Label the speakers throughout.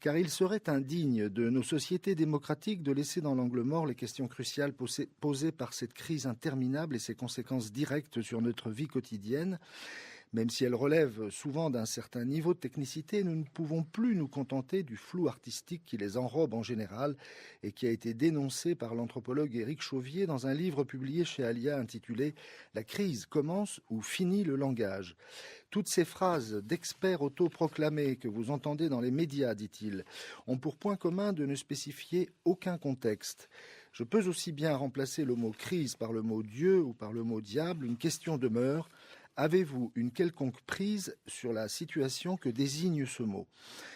Speaker 1: car il serait indigne de nos sociétés démocratiques de laisser dans l'angle mort les questions cruciales posées par cette crise interminable et ses conséquences directes sur notre vie quotidienne. Même si elles relèvent souvent d'un certain niveau de technicité, nous ne pouvons plus nous contenter du flou artistique qui les enrobe en général et qui a été dénoncé par l'anthropologue Éric Chauvier dans un livre publié chez Alia intitulé « La crise commence ou finit le langage ». Toutes ces phrases d'experts autoproclamés que vous entendez dans les médias, dit-il, ont pour point commun de ne spécifier aucun contexte. Je peux aussi bien remplacer le mot « crise » par le mot « Dieu » ou par le mot « diable ». Une question demeure. Avez-vous une quelconque prise sur la situation que désigne ce mot ?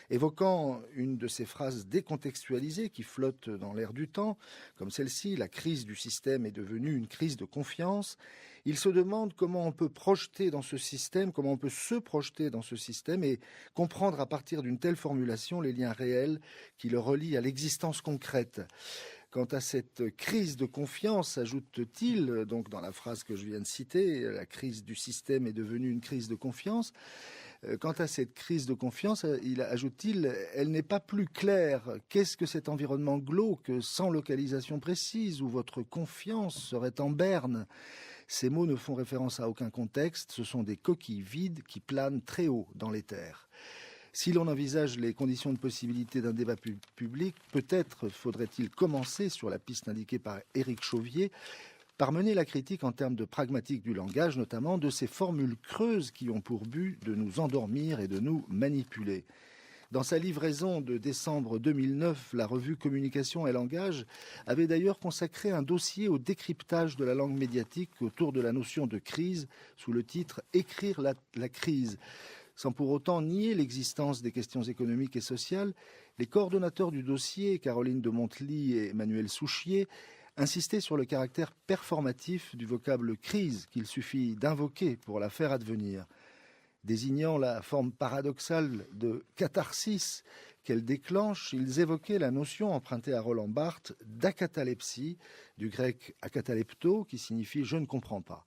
Speaker 1: Évoquant une de ces phrases décontextualisées qui flottent dans l'air du temps, comme celle-ci, la crise du système est devenue une crise de confiance, il se demande comment on peut projeter dans ce système, comment on peut se projeter dans ce système et comprendre à partir d'une telle formulation les liens réels qui le relient à l'existence concrète. Quant à cette crise de confiance, ajoute-t-il, donc dans la phrase que je viens de citer, la crise du système est devenue une crise de confiance. Quant à cette crise de confiance, ajoute-t-il, elle n'est pas plus claire. Qu'est-ce que cet environnement glauque, sans localisation précise, où votre confiance serait en berne ? Ces mots ne font référence à aucun contexte, ce sont des coquilles vides qui planent très haut dans l'éther. Si l'on envisage les conditions de possibilité d'un débat public, peut-être faudrait-il commencer, sur la piste indiquée par Éric Chauvier, par mener la critique en termes de pragmatique du langage, notamment de ces formules creuses qui ont pour but de nous endormir et de nous manipuler. Dans sa livraison de décembre 2009, la revue Communication et Langage avait d'ailleurs consacré un dossier au décryptage de la langue médiatique autour de la notion de crise, sous le titre « Écrire la crise ». Sans pour autant nier l'existence des questions économiques et sociales, les coordonnateurs du dossier, Caroline de Montely et Emmanuel Souchier, insistaient sur le caractère performatif du vocable « crise » qu'il suffit d'invoquer pour la faire advenir. Désignant la forme paradoxale de catharsis qu'elle déclenche, ils évoquaient la notion empruntée à Roland Barthes d'acatalepsie, du grec akatalepto, qui signifie « je ne comprends pas ».